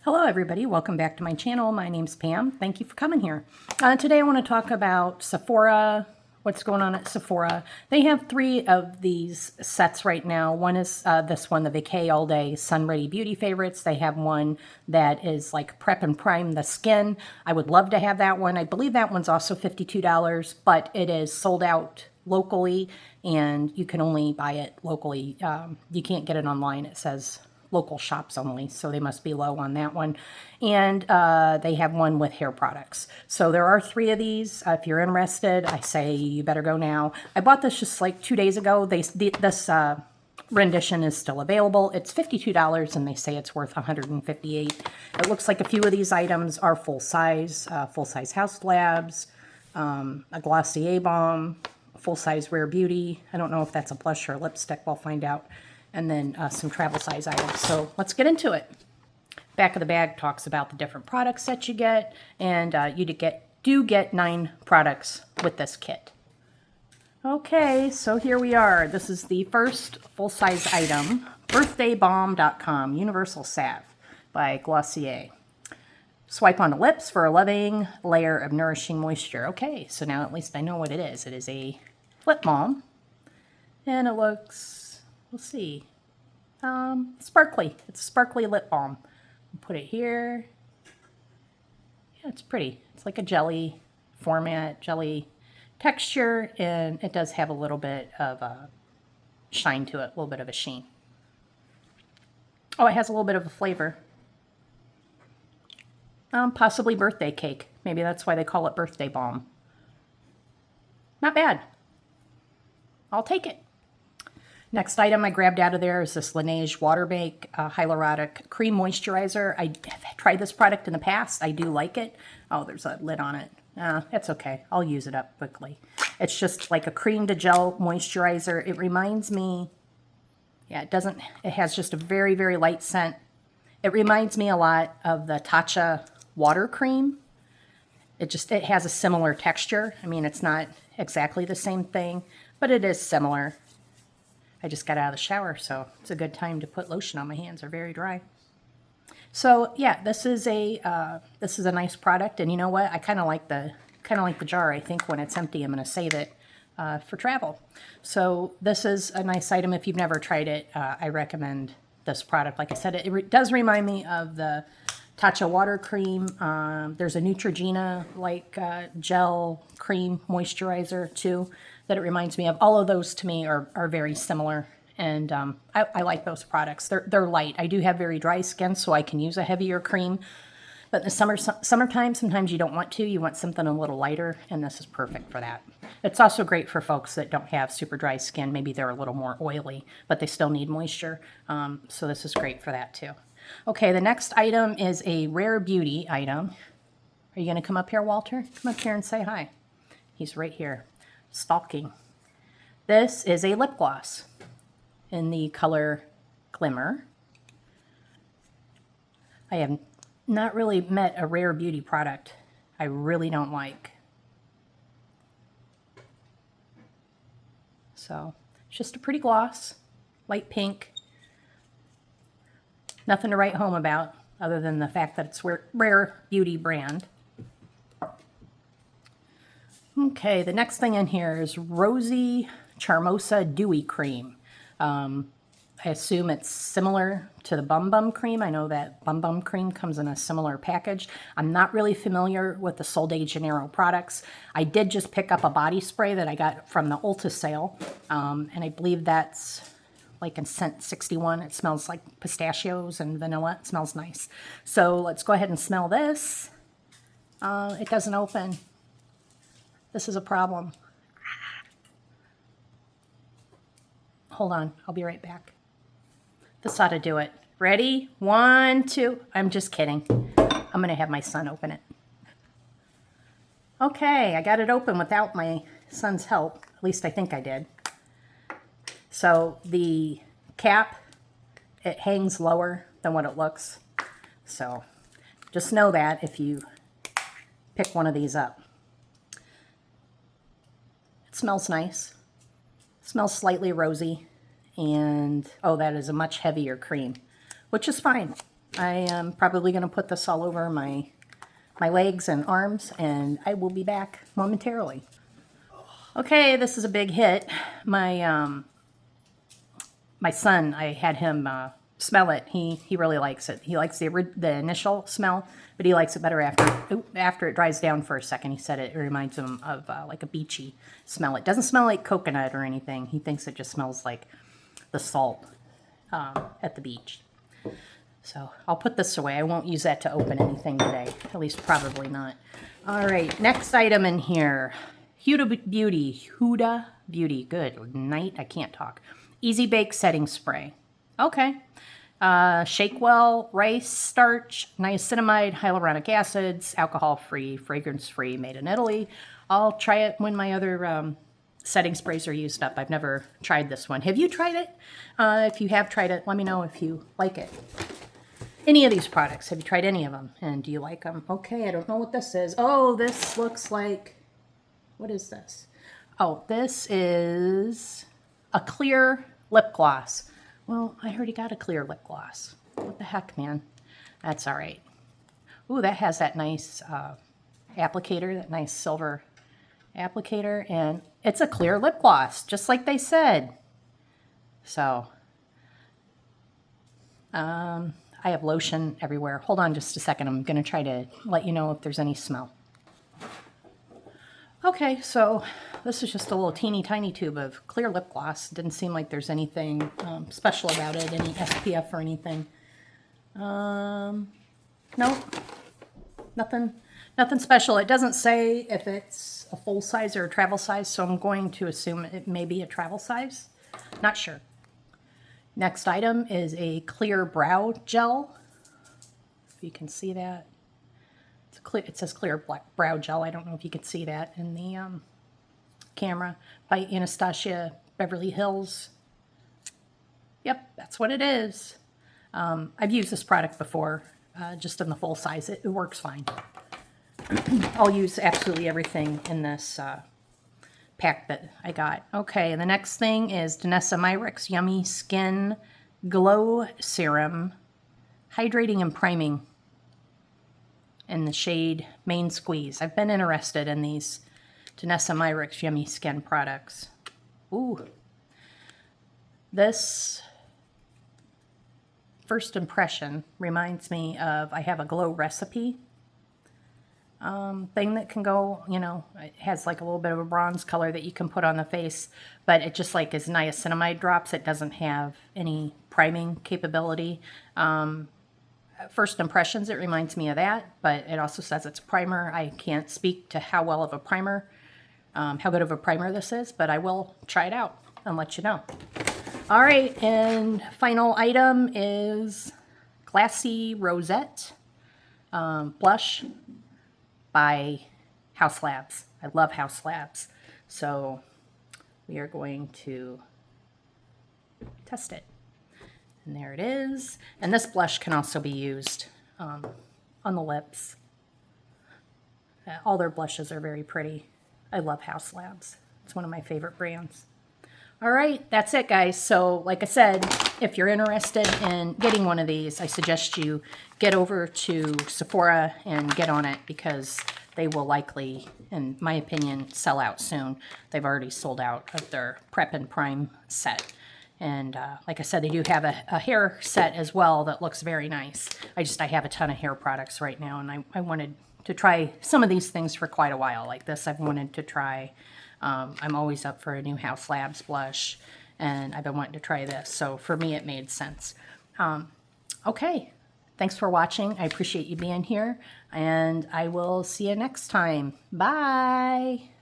Hello everybody, welcome back to my channel. My name's Pam. Thank you for coming here. Today I want to talk about Sephora, what's going on at Sephora. They have 3 of these sets right now. One is this one, the Vaca All Day Sun Ready Beauty Favorites. They have one that is like prep and prime the skin. I would love to have that one. I believe that one's also $52, but it is sold out locally and you can only buy it locally. You can't get it online. It says local shops only, so they must be low on that one. And they have one with hair products. So there are 3 of these. If you're interested, I say you better go now. I bought this just like 2 days ago. This rendition is still available. It's $52 and they say it's worth $158. It looks like a few of these items are full size House Labs, a Glossier Balm, full size Rare Beauty. I don't know if that's a blush or a lipstick. We'll find out. And then some travel size items. So let's get into it. Back of the bag talks about the different products that you get, and you do get 9 products with this kit. Okay, so here we are. This is the first full-size item, birthdaybalm.com, Universal Salve by Glossier. Swipe on the lips for a loving layer of nourishing moisture. Okay, so now at least I know what it is. It is a lip balm, and it looks... we'll see. Sparkly. It's a sparkly lip balm. Put it here. Yeah, it's pretty. It's like a jelly format, jelly texture, and it does have a little bit of a shine to it, a little bit of a sheen. Oh, it has a little bit of a flavor. Possibly birthday cake. Maybe that's why they call it birthday balm. Not bad. I'll take it. Next item I grabbed out of there is this Laneige Water Bake Hyaluronic Cream Moisturizer. I have tried this product in the past. I do like it. Oh, there's a lid on it. It's okay. I'll use it up quickly. It's just like a cream to gel moisturizer. It reminds me, it has just a very, very light scent. It reminds me a lot of the Tatcha water cream. It has a similar texture. I mean, it's not exactly the same thing, but it is similar. I just got out of the shower, so it's a good time to put lotion on. My hands are very dry. So yeah, this is a nice product, and you know what? I kind of like the jar. I think when it's empty, I'm going to save it for travel. So this is a nice item. If you've never tried it, I recommend this product. Like I said, it does remind me of the Tatcha water cream. There's a Neutrogena gel cream moisturizer too that it reminds me of. All of those to me are very similar, and I like those products. They're light. I do have very dry skin, so I can use a heavier cream. But in the summertime, sometimes you don't want to. You want something a little lighter, and this is perfect for that. It's also great for folks that don't have super dry skin. Maybe they're a little more oily, but they still need moisture. So this is great for that too. Okay, the next item is a Rare Beauty item. Are you going to come up here, Walter? Come up here and say hi. He's right here, stalking. This is a lip gloss in the color Glimmer. I have not really met a Rare Beauty product I really don't like. So, it's just a pretty gloss, light pink. Nothing to write home about other than the fact that it's Rare Beauty brand. Okay, the next thing in here is Rosy Charmosa Dewy Cream. I assume it's similar to the Bum Bum Cream. I know that Bum Bum Cream comes in a similar package. I'm not really familiar with the Sol de Janeiro products. I did just pick up a body spray that I got from the Ulta sale, and I believe that's like in scent 61. It smells like pistachios and vanilla. It smells nice. So let's go ahead and smell this. It doesn't open. This is a problem. Hold on, I'll be right back. This ought to do it. Ready? 1, 2. I'm just kidding. I'm going to have my son open it. Okay, I got it open without my son's help. At least I think I did. So the cap, it hangs lower than what it looks. So just know that if you pick one of these up. It smells nice. It smells slightly rosy. And, oh, that is a much heavier cream, which is fine. I am probably going to put this all over my legs and arms, and I will be back momentarily. Okay, this is a big hit. My son, I had him smell it. He really likes it. He likes the initial smell, but he likes it better after it dries down for a second. He said it reminds him of like a beachy smell. It doesn't smell like coconut or anything. He thinks it just smells like the salt at the beach. So I'll put this away. I won't use that to open anything today. At least probably not. All right, next item in here. Huda Beauty. Good night. I can't talk. Easy Bake Setting Spray. Okay. Shake well, rice starch, niacinamide, hyaluronic acids, alcohol-free, fragrance-free, made in Italy. I'll try it when my other setting sprays are used up. I've never tried this one. Have you tried it? If you have tried it, let me know if you like it. Any of these products, have you tried any of them? And do you like them? Okay, I don't know what this is. Oh, this looks like, what is this? Oh, this is a clear lip gloss. Well, I already got a clear lip gloss. What the heck, man? That's all right. Ooh, that has that nice applicator, that nice silver applicator, and it's a clear lip gloss, just like they said. So, I have lotion everywhere. Hold on just a second. I'm going to try to let you know if there's any smell. Okay, so this is just a little teeny tiny tube of clear lip gloss. Didn't seem like there's anything special about it, any SPF or anything. No, nothing special. It doesn't say if it's a full size or a travel size, so I'm going to assume it may be a travel size. Not sure. Next item is a clear brow gel. If you can see that. It says clear black brow gel. I don't know if you can see that in the camera. By Anastasia Beverly Hills. Yep, that's what it is. I've used this product before, just in the full size. It works fine. I'll use absolutely everything in this pack that I got. Okay, and the next thing is Danessa Myricks Yummy Skin Glow Serum. Hydrating and priming in the shade Main Squeeze. I've been interested in these Danessa Myricks Yummy Skin products. Ooh. This first impression reminds me of, I have a glow recipe thing that can go, you know, it has like a little bit of a bronze color that you can put on the face, but it just like is niacinamide drops. It doesn't have any priming capability. First impressions, it reminds me of that, but it also says it's a primer. I can't speak to how well of a primer, how good of a primer this is, but I will try it out and let you know. All right, and final item is Glassy Rosette blush by House Labs. I love House Labs, so we are going to test it. And there it is. And this blush can also be used on the lips. All their blushes are very pretty. I love House Labs. It's one of my favorite brands. All right, that's it, guys. So like I said, if you're interested in getting one of these, I suggest you get over to Sephora and get on it, because they will likely, in my opinion, sell out soon. They've already sold out of their Prep and Prime set. And like I said, they do have a hair set as well that looks very nice. I have a ton of hair products right now, and I wanted to try some of these things for quite a while. Like this, I've wanted to try. I'm always up for a new House Labs blush, and I've been wanting to try this. So for me, it made sense. Okay, thanks for watching. I appreciate you being here, and I will see you next time. Bye.